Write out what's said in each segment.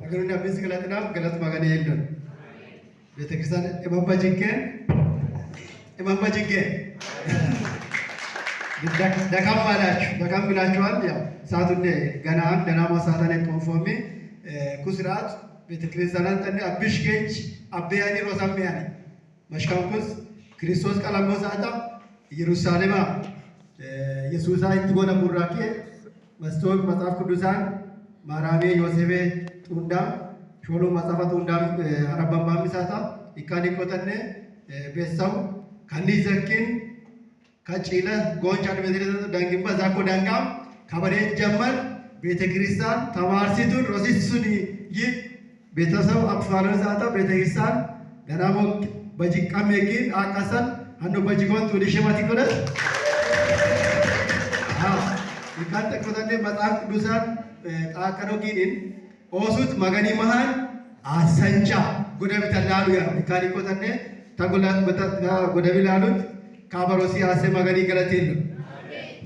Agaruna bisi galatina galat magane yelon. ቤተክርስቲያን እማባጅጌ ደካም አላችሁ ደካም ብላችኋል። ያው ሰዓቱን ገና ደናማ ሰዓታን ጦንፎሚ ኩስራት ቤተክርስቲያን ተነ አብሽጌች አበያኒ ሮሳሚያኒ መሽካምኩስ ክርስቶስ ቀላሞ ሰዓታ ኢየሩሳሌም ኢየሱሳ ይትጎነ ቡራኬ መስቶክ መጽሐፍ ቅዱሳን ማራሜ ዮሴፌ ጡንዳ ሾሎ መጽሐፈቱ እንዳም አረባባ ሚሳታ ኢካኒ ቆተነ ቤሳው ካኒ ዘኪን ካጪለ ጎንቻ ደበዘለ ዳንግባ ዛኮ ዳንጋም ከበሬ ጀመር ቤተክርስቲያን ተማርሲቱን ሮሲሱኒ ይ ቤተሰብ አጥፋለ ዛታ ቤተክርስቲያን ገናሞ በጅቃም የኪን አቃሰን አንዶ በጅጎን ወዲሽማቲ ቆለ ኢካንተ ቆተነ መጽሐፍ ቅዱሳን ጣቀዶጊን ኦሱት መገኒ መሃን አሰንቻ ጎደብ ተላሉ ያ ኢካኒ ቆተነ ተጉላት በተጋ ጎደብ ላሉት ካበሮሲ አሰ መገኒ ገለቴል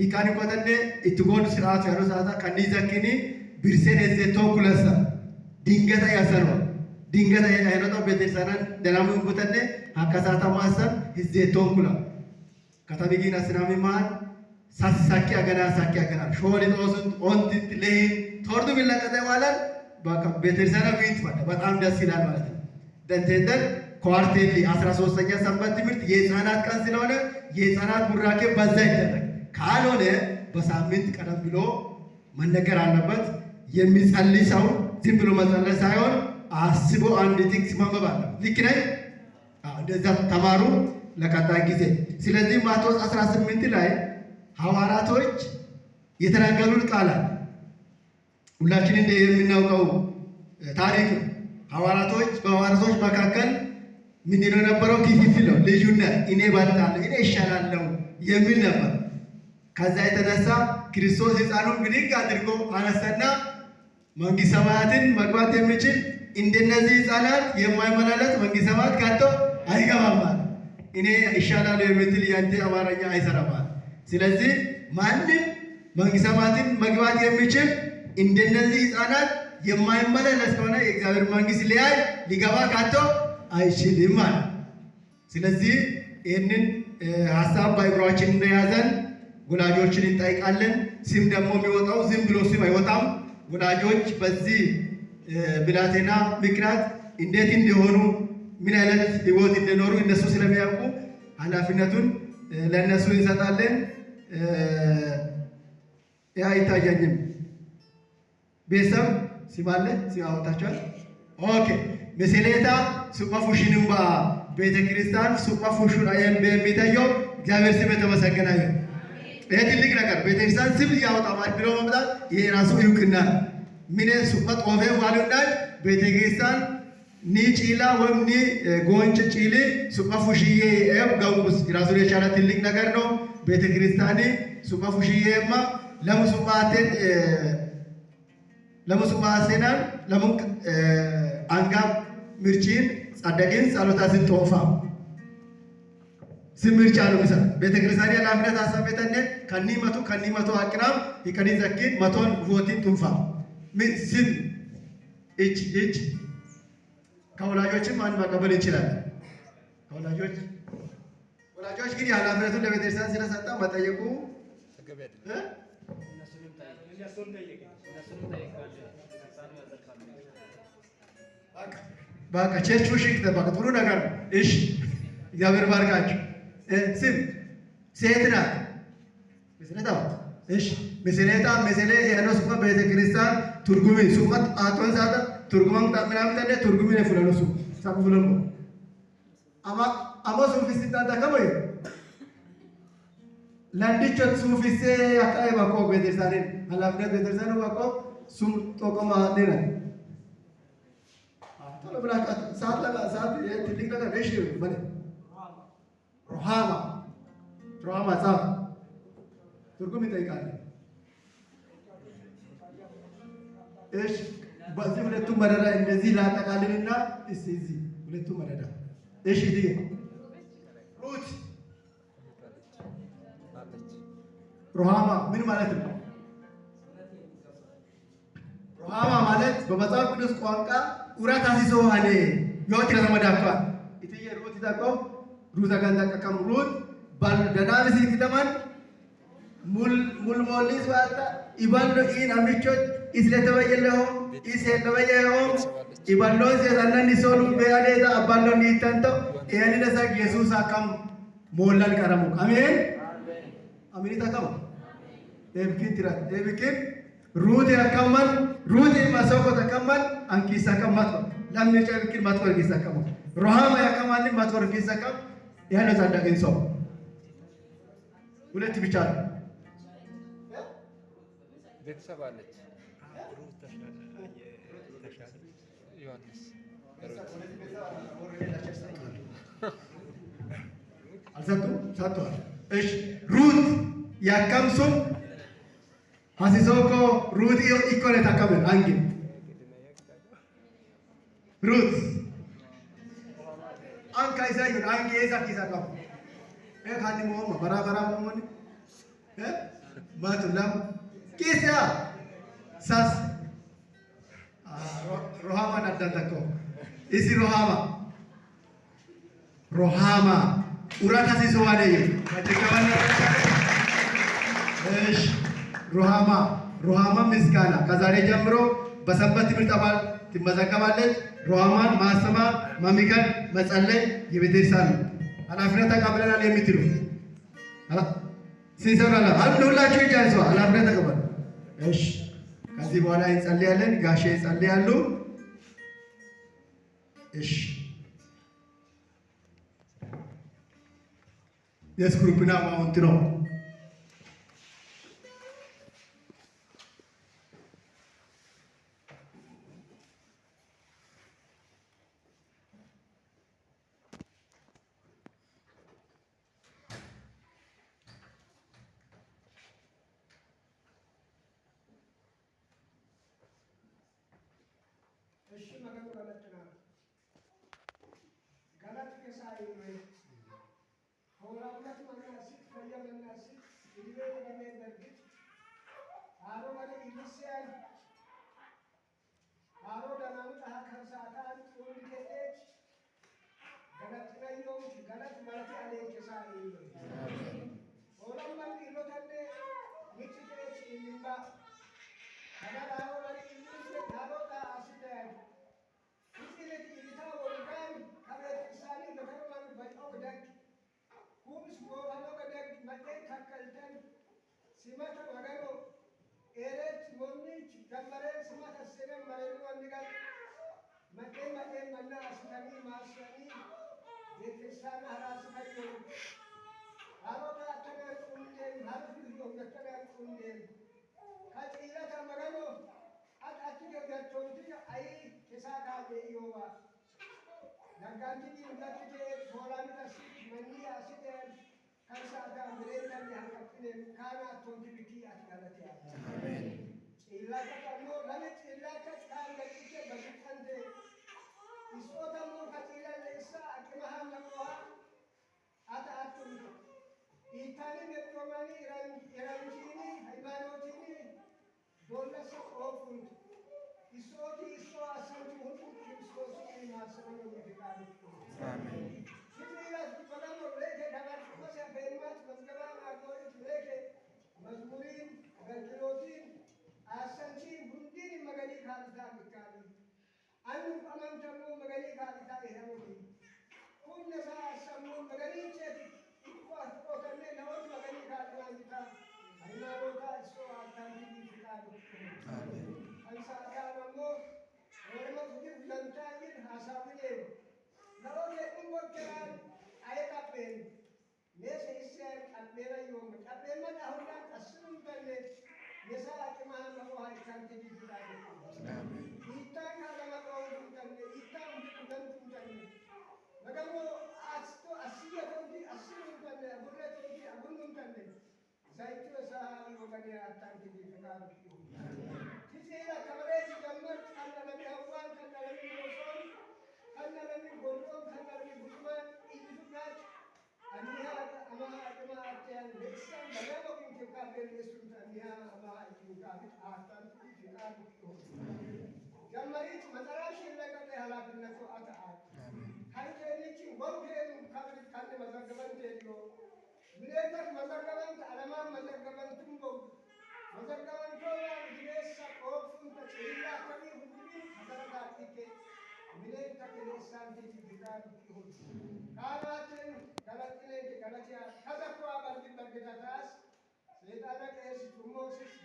ኢካኒ ቆተነ ኢትጎን ስርዓት ያሮ ሳታ ከኒ ዘኪኒ ቢርሴን እዘቶ ኩለሳ ድንገታ ያሰሩ ድንገታ ያይነቶ ቤተሰናን ደላሙ ቆተነ አካሳታ ማሰን እዘቶ ኩላ ከተቢጊና ስናሚ ማን ሳሳኪ አገና ሳኪ አገና ሾሊ ጦስን ኦንት ለይ ቶርዱ ቢለቀተ ማለት በቃ ቤተሰና ቢት በጣም ደስ ይላል ማለት ነው። ደንተንደን ኳርቴሊ 13ኛ ሰንበት ትምህርት የህፃናት ቀን ስለሆነ የህፃናት ቡራኬ በዛ ይደረግ ካልሆነ በሳምንት ቀደም ብሎ መነገር አለበት። የሚጸልይ ሰው ዝም ብሎ መጸለይ ሳይሆን አስቦ አንድ ጥቅስ ማንበብ አለበት። ልክ ነኝ? እንደዛ ተማሩ ለቀጣይ ጊዜ። ስለዚህ ማቴዎስ 18 ላይ ሐዋርያቶች የተናገሩት ቃላት ሁላችን እንደ የምናውቀው ታሪክ ነው። በሐዋርያቶች መካከል ምንድነው የነበረው? ክፍፍል ነው፣ ልዩነት። እኔ እበልጣለሁ፣ እኔ እሻላለሁ የሚል ነበር። ከዛ የተነሳ ክርስቶስ ሕፃኑን ብድግ አድርጎ አነሳና መንግሥተ ሰማያትን መግባት የሚችል እንደነዚህ ሕፃናት የማይመላለስ መንግሥተ ሰማያት ከቶ አይገባም። እኔ እሻላለሁ የምትል ያንተ አማርኛ አይሰራም። ስለዚህ ማንም መንግሥተ ሰማያትን መግባት የሚችል እንደነዚህ ሕፃናት የማይመላለስ ከሆነ የእግዚአብሔር መንግሥት ሊገባ ካቶ አይችልም ማለት። ስለዚህ ይህንን ሀሳብ በአእምሯችን እንደያዘን ወላጆችን እንጠይቃለን። ስም ደግሞ የሚወጣው ዝም ብሎ ስም አይወጣም። ወላጆች በዚህ ብላቴና ምክንያት እንዴት እንደሆኑ ምን አይነት ሕይወት እንደኖሩ እነሱ ስለሚያውቁ ኃላፊነቱን ለእነሱ እንሰጣለን። ያ አይታየኝም። ቤተሰብ ሲባለ ሲያወጣቻል ኦኬ መሰሌታ ሱጳፉሽንባ ቤተክርስቲያን ሱጳፉሹን አየን በሚታየው እግዚአብሔር ስም የተመሰገነ ይሁን። ይሄ ትልቅ ነገር ቤተክርስቲያን ስም ያወጣ ማለት ብሎ መምጣት ይሄ ራሱ ይውክና ምን ሱጳት ኦቬ ዋሉናል ቤተክርስቲያን ኒጪላ ወም ኒ ጎንጭ ጪሊ ሱጳፉሽዬ ኤም ጋውስ ራሱ የቻለ ትልቅ ነገር ነው። ቤተክርስቲያን ሱጳፉሽዬማ ለሙሱማቴን ለሙሱማሴናን ለሙቅ አንጋ ምርጪን ጸደቅን ጸሎታ ሲጦፋ ስምርጫ ነው ምሳሌ ቤተክርስቲያን ኃላፊነት አሳበተነ ከኒመቱ አቅራም ይከኒ ዘኪን መቶን ቮቲን ቱንፋ ስም እጅ ከወላጆችም አንድ መቀበል ይችላል። ከወላጆች ግን ኃላፊነቱን ለቤተክርስቲያን ስለሰጣ መጠየቁ በቃ ቸርቹ ሽክ ተባለ ጥሩ ነገር ነው። እሺ እግዚአብሔር ባርካችሁ። ስም ሴት ናት መስለታ እሺ መስለታ መስለ ያነሱ በቤተክርስቲያን ትርጉም ሱመት አቶን ዛታ ትርጉም ምናምን ተደ ትርጉም ነው ፍለሉሱ ሳቡ ፍለሉ አማ ሱፊስታ ተከበይ ለንዲቾት ሱፊሴ አቃይ ባቆ ቤተክርስቲያን ኃላፊነት ቤተክርስቲያን ባቆ ሱም ጦቆማ ነና ቶሎ ብላችሁ ሰዓት ትልቅ ነገር እሺ ማለት ሮሃማ ጻፍ ትርጉም ይጠይቃል። እሺ በዚህ ሁለቱም መረዳ እንደዚህ ላጠቃልልና እዚህ ሁለቱም መረዳ እሺ ዲ ሩት ሮሃማ ምን ማለት ነው? ሩሃማ ማለት በመጽሐፍ ቅዱስ ቋንቋ ኡራት አሲሶ አለ ዮት ለተመዳቋ ኢትየ ሩት ታቆ ሩት ጋንዳ ቀቀም ሩት ባል ደናብሲ ከተማን ሙል ሞሊስ ዋታ ኢባሎ ኢን አሚቾት ኢስለተበየለው ኢስለተበየለው ኢባሎን ዘናን ዲሶሉ በያሌታ አባሎን ይተንቶ ያኔ ለሳ ኢየሱስ አካም ሞላል ቀረሙ አሜን አሜን ታቀም ደብኪን ትራ ደብኪን ሩት ያከማል ሩት ማሰቆ ተከማል አንኪሳ ከማት ለምን ጨብኪን ማትወር ኪሳ ከማት ሩሃማ ያከማል ማትወር ኪሳ ከማት ያለ ታዳገኝ ሰው ሁለት ብቻ ነው ቤተሰብ አለች ሩት ተሻለ ዮሐንስ አልሰጡም ሰጥቷል እሺ ሩት ያከምሱ ሀሲሶኮ ሩት ኢኮነ ታከመ አንጊ ሩት አንካ ይሳዩ አንጊ ኤሳ ኪሳካው ካኒ ሞሞ በራበራ ሞሞኒ ማቱላም ኪሳ ሳስ ሮሃማ ናዳንታኮ ኢሲ ሮሃማ ኡራታ ሲሶዋለይ ከተከባለ እሺ ሮሃማ ምስጋና ከዛሬ ጀምሮ በሰንበት ትምህርት አባል ትመዘገባለች። ሮሃማን ማስተማር፣ መምከር፣ መጸለይ የቤተክርስቲያን ኃላፊነት ተቀብለናል የምትሉ ሲሰራላ አንድ ሁላችሁ ይጃንሱ ኃላፊነት ተቀበሉ። እሺ ከዚህ በኋላ እንጸልያለን። ጋሼ ይጸልያሉ። እሺ የስኩሩፕና ማውንት ነው simata magano eret monnich gambare simata senem marelu andigal mate manna asani masani dekesana haras kayo harota atana kunden harfi yongata kunden katila ta magano atati gatonti ai kesaka de yowa naganti ngati de solani tasik mani asite kansa ada mereka di hakapine kana tonjibiti atgalati amen illaka kanu lamet illaka kanga kike bakante isota mo katila lesa akmaha nawa ata atun itani netomani iranjini haymanotini dollasa ofun isoti iso asantu hutu isosi masano yifikalu amen مزمورين غلطين أسانشين بندين مغني خالدا بكاري أنو أمام تمو مغني خالدا إهرامي كل نسا سمو مغني شيء إقوات قوتني نوت مغني خالدا بكا أينا روكا إسوا أتاني بكاري أنسا كارمو ورما تجيب لنتاين حسابين نوت لكم وكران أيكابين Nese isyan atmera yom atmera ahunda asun tanne nesa akma na ho hay kante di dai amen ita kana na ko tanne ita undan tanne magamo asto asiya tonti asun tanne abure tonti abun tanne zaityo sa yogane atante di dai tisera kamare di jammer kanna nabi hawan kanna nabi rosul kanna nabi gorgon kanna nabi gusman ibnat Aniha ama akma atyan leksan bagamo kin kibka ben yesun aniha ama ikin kabit atan ikin abu ጀመሪት መጠራሽ ይለቀቀ ኃላፊነቱ አተአት ካንቴኒቺ ወንጌሉ ካብሪት ካን መዘገበን ቴሎ ምኔተር መዘገበን አለማን መዘገበን ትምቦ መዘገበን ቶላ ዲሬሳ ቆፍን ተጨይላ ከቢ ሁንዲ ተዘረጋቲኬ ምኔተ ከሌሳንቲ ቢታን ይሁን ካላትን ገለጥኔ ገለጥያ ከዘኳ በልቢ በግዳታስ ሰይጣና ከየስ ቱሞሲስ